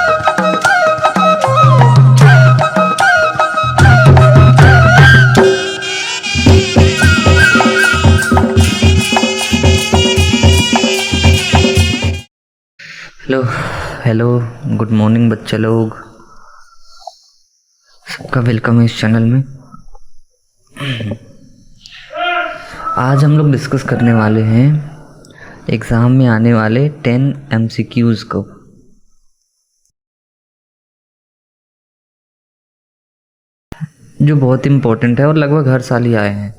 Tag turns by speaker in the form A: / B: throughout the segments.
A: Hello hello, good morning बच्चा लोग, सबका वेलकम है इस चैनल में। आज हम लोग डिस्कस करने वाले हैं एग्ज़ाम में आने वाले 10 MCQs को। जो बहुत इम्पोर्टेंट है और लगभग हर साल ही आए हैं।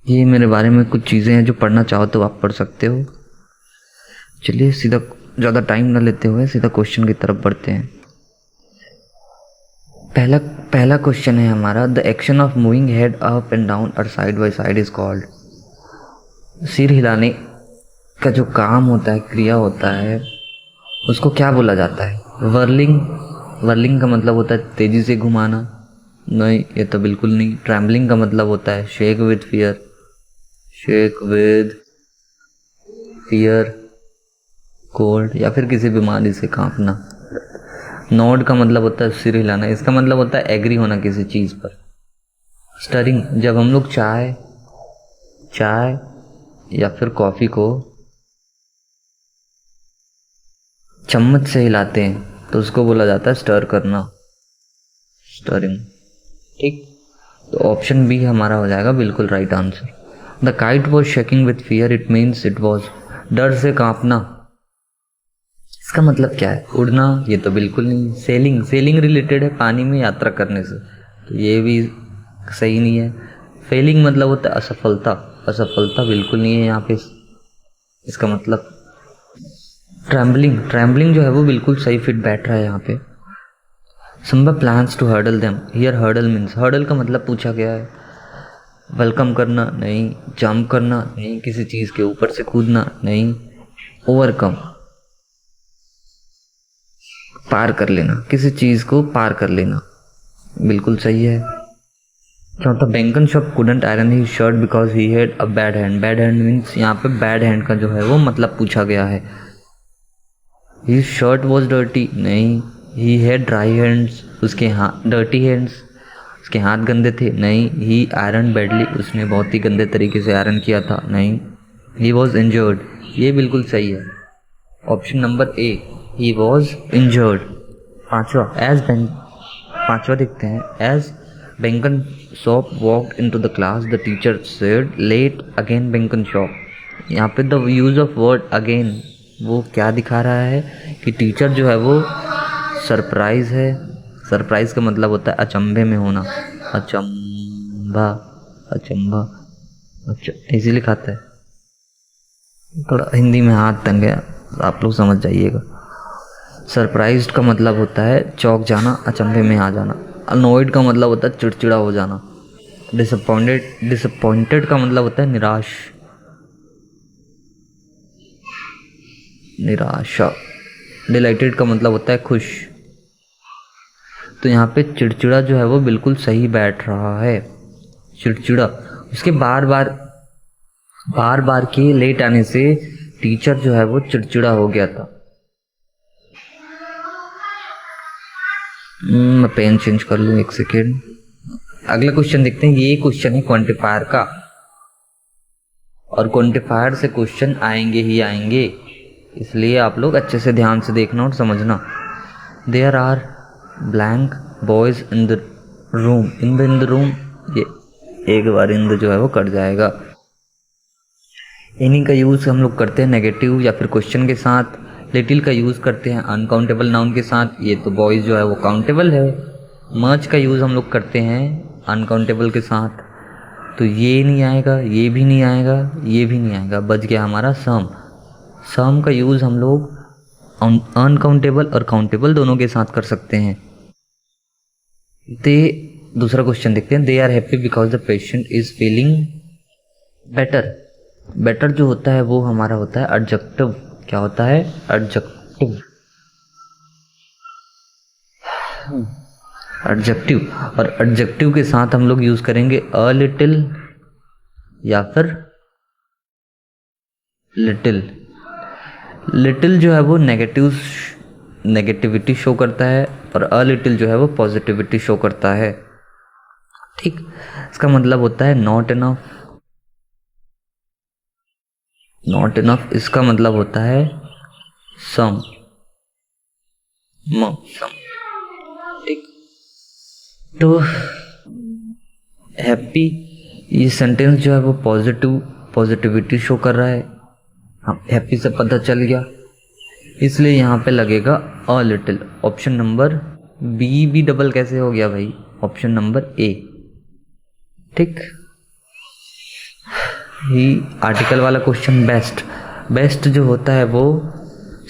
A: ये मेरे बारे में कुछ चीज़ें हैं जो पढ़ना चाहो तो आप पढ़ सकते हो। चलिए सीधा, ज़्यादा टाइम ना लेते हुए सीधा क्वेश्चन की तरफ बढ़ते हैं। पहला क्वेश्चन है हमारा, the action of moving head up and down और side by side is called. सिर हिलाने का जो काम होता है, क्रिया होता है, उसको क्या बोला जाता है? वर्लिंग। वर्लिंग का मतलब होता है तेजी से घुमाना। नहीं, ये तो बिल्कुल नहीं। ट्रैम्बलिंग का मतलब होता है shake with fear. Shake with fear, cold या फिर किसी बीमारी से कांपना। नोड का मतलब होता है सिर हिलाना, इसका मतलब होता है एग्री होना किसी चीज़ पर। स्टरिंग, जब हम लोग चाय या फिर कॉफ़ी को चम्मच से हिलाते हैं तो उसको बोला जाता है स्टर करना, स्टरिंग। ठीक, तो ऑप्शन बी हमारा हो जाएगा बिल्कुल right answer. The kite was shaking with fear, it means it was, डर से कांपना। इसका मतलब क्या है? उड़ना, ये तो बिल्कुल नहीं। सेलिंग, सेलिंग रिलेटेड है पानी में यात्रा करने से, तो ये भी सही नहीं है। फेलिंग मतलब होता है असफलता, असफलता बिल्कुल नहीं है यहाँ पे इसका मतलब। ट्रैम्बलिंग, ट्रैम्बलिंग जो है वो बिल्कुल सही फिट बैठ रहा है यहाँ पे। Sambhav plans to hurdle them, here hurdle means, hurdle का मतलब पूछा गया है। वेलकम करना नहीं, जंप करना नहीं, किसी चीज़ के ऊपर से कूदना नहीं। ओवरकम, पार कर लेना, किसी चीज़ को पार कर लेना, बिल्कुल सही है। चौथा, बैंकन shop couldn't iron he shirt because he had a bad hand. Bad hand means यहाँ पे बैड हैंड का जो है वो मतलब पूछा गया है। ही शर्ट वॉज डर्टी नहीं। ही हैड ड्राई हैंड्स, उसके हाथ डर्टी हैंड्स, उसके हाथ गंदे थे नहीं। ही आयरन बैडली, उसने बहुत ही गंदे तरीके से आयरन किया था नहीं। ही वॉज इंजर्ड, ये बिल्कुल सही है, option number A, he was injured. पांचवा देखते हैं, एज बैंकन shop walked into the class the teacher said let again बैंकन शॉप। यहाँ पे the use of word again वो क्या दिखा रहा है कि टीचर जो है वो सरप्राइज है। सरप्राइज का मतलब होता है अचंभे में होना, अचंभा, अचंभा, अच्छा ऐसे लिखाता है। थोड़ा हिंदी में हाथ तंग गया, आप लोग समझ जाइएगा। सरप्राइज्ड का मतलब होता है चौंक जाना, अचंभे में आ जाना। अनोइड का मतलब होता है चिड़चिड़ा हो जाना। डिसअपॉइंटेड का मतलब होता है निराश, निराशा। डिलाइटेड का मतलब होता है खुश। तो यहाँ पे चिड़चिड़ा जो है वो बिल्कुल सही बैठ रहा है, चिड़चिड़ा। उसके बार बार के लेट आने से टीचर जो है वो चिड़चिड़ा हो गया था। मैं पेन चेंज कर लूँ एक सेकेंड। अगला क्वेश्चन देखते हैं। ये क्वेश्चन है क्वांटिफायर का, और क्वांटिफायर से क्वेश्चन आएंगे ही आएंगे, इसलिए आप लोग अच्छे से ध्यान से देखना और समझना। There are blank boys in the room, in the room, ये एक बार इन द जो है वो कट जाएगा। इन्हीं का यूज़ हम लोग करते हैं नेगेटिव या फिर क्वेश्चन के साथ। लिटिल का यूज़ करते हैं अनकाउंटेबल नाउन के साथ, ये तो बॉयज़ जो है वो काउंटेबल है। मच का यूज़ हम लोग करते हैं अनकाउंटेबल के साथ, तो ये नहीं आएगा, ये भी नहीं आएगा, ये भी नहीं आएगा। बच गया हमारा सम। सम का यूज़ हम लोग अनकाउंटेबल और काउंटेबल दोनों के साथ कर सकते हैं। दूसरा क्वेश्चन देखते हैं। They are happy because the patient is feeling better. Better जो होता है वो हमारा होता है एडजेक्टिव। क्या होता है? Adjective, adjective. और एडजेक्टिव के साथ हम लोग यूज करेंगे अ लिटिल या फिर लिटिल। लिटिल जो है वो नेगेटिविटी शो करता है और अ लिटिल जो है वो पॉजिटिविटी शो करता है। ठीक, इसका मतलब होता है नॉट इनफ। नॉट इनफ इसका मतलब होता है सम। ठीक, तो हैप्पी, ये सेंटेंस जो है वो पॉजिटिविटी शो कर रहा है। हम हैप्पी से पता चल गया, इसलिए यहाँ पे लगेगा a little. Option number B double कैसे हो गया भाई? Option number A. ठीक, ही आर्टिकल वाला क्वेश्चन बेस्ट जो होता है वो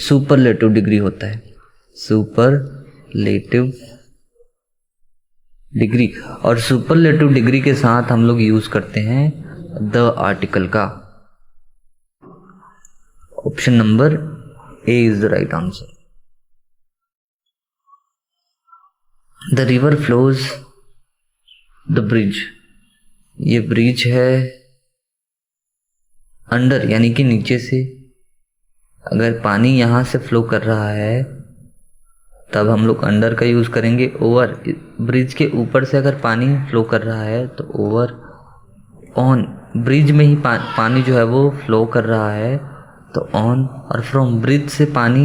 A: सुपरलेटिव डिग्री होता है। सुपरलेटिव डिग्री, और सुपरलेटिव डिग्री के साथ हम लोग यूज करते हैं द आर्टिकल का। Option number A is the right answer. The river flows the bridge, ये ब्रिज है अंडर यानी कि नीचे से। अगर पानी यहां से फ्लो कर रहा है तब हम लोग अंडर का यूज करेंगे। ओवर, ब्रिज के ऊपर से अगर पानी फ्लो कर रहा है तो ओवर। ऑन, ब्रिज में ही पानी जो है वो फ्लो कर रहा है तो ऑन। और फ्रॉम, ब्रिज से पानी,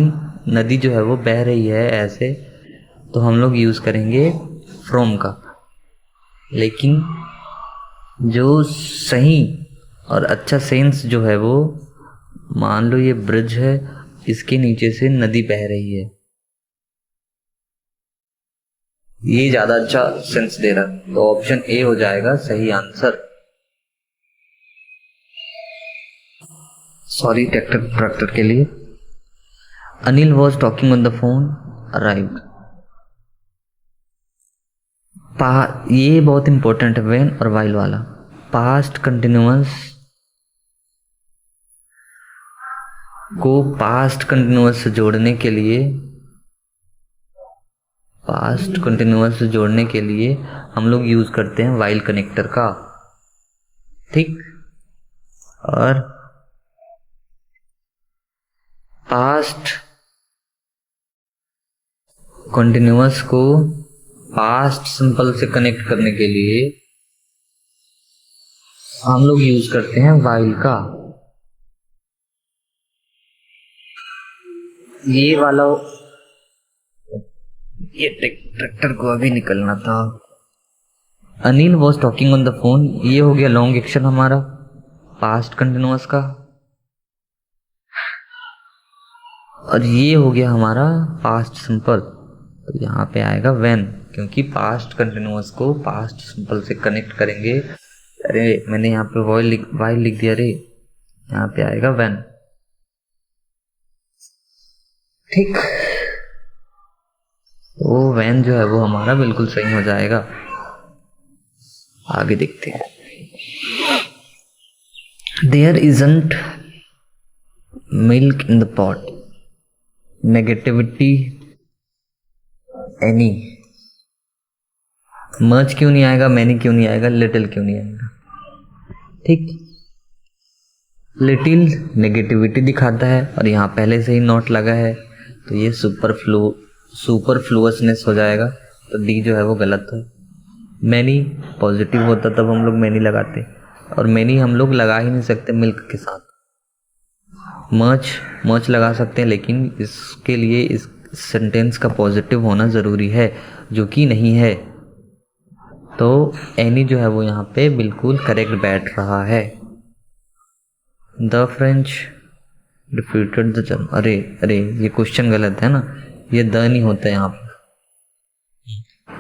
A: नदी जो है वो बह रही है ऐसे, तो हम लोग यूज करेंगे फ्रॉम का। लेकिन जो सही और अच्छा सेंस जो है वो, मान लो ये ब्रिज है, इसके नीचे से नदी बह रही है, ये ज्यादा अच्छा सेंस दे रहा है, तो ऑप्शन ए हो जाएगा सही आंसर। सॉरी ट्रैक्टर के लिए। Anil was talking on the phone, arrived. ये बहुत इंपॉर्टेंट है, व्हेन और वाइल वाला। पास्ट कंटिन्यूअस को पास्ट कंटिन्यूअस से जोड़ने के लिए, हम लोग यूज करते हैं वाइल कनेक्टर का। ठीक, और पास्ट कंटिन्यूअस को पास्ट सिंपल से कनेक्ट करने के लिए हम लोग यूज करते हैं वाइल का। ये वाला, ये ट्रैक्टर को अभी निकलना था। Anil was talking on the phone, ये हो गया लॉन्ग एक्शन हमारा पास्ट कंटिन्यूअस का, और ये हो गया हमारा पास्ट सिंपल। तो यहाँ पे आएगा व्हेन, क्योंकि पास्ट कंटिन्यूअस को पास्ट सिंपल से कनेक्ट करेंगे। अरे मैंने यहाँ पे वाइल लिख दिया रे, यहाँ पे आएगा व्हेन। ठीक, तो व्हेन जो है वो हमारा बिल्कुल सही हो जाएगा। आगे देखते हैं। There isn't milk in the pot, negativity any. Much क्यों नहीं आएगा, मैनी क्यों नहीं आएगा, लिटिल क्यों नहीं आएगा? ठीक, लिटिल नेगेटिविटी दिखाता है और यहाँ पहले से ही नॉट लगा है, तो ये सुपरफ्लुअसनेस हो जाएगा, तो डी जो है वो गलत है। मैनी पॉजिटिव होता तब हम लोग मैनी लगाते, और मैनी हम लोग लगा ही नहीं सकते मिल्क के साथ। मच लगा सकते हैं, लेकिन इसके लिए इस सेंटेंस का पॉजिटिव होना ज़रूरी है, जो कि नहीं है। तो एनी जो है वो यहाँ पे बिल्कुल करेक्ट बैठ रहा है। The French defeated the German, अरे ये क्वेश्चन गलत है ना, ये द नहीं होता है यहाँ पे।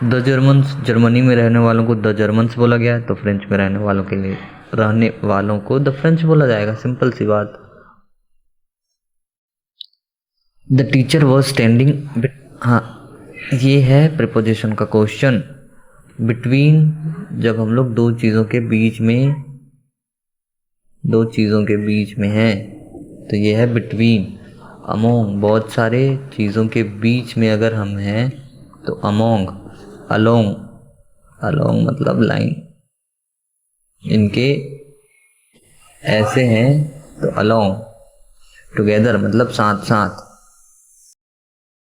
A: द जर्मन्स, जर्मनी में रहने वालों को द जर्मन्स बोला गया है, तो फ्रेंच में रहने वालों को द फ्रेंच बोला जाएगा, सिंपल सी बात। द टीचर वॉज स्टैंडिंग, हाँ ये है प्रिपोजिशन का क्वेश्चन। बिटवीन, जब हम लोग दो चीज़ों के बीच में हैं, तो ये है बिटवीन। अमोंग, बहुत सारे चीज़ों के बीच में अगर हम हैं तो अमोंग। अलोंग मतलब लाइन, इनके ऐसे हैं तो अलोंग। टुगेदर मतलब साथ साथ,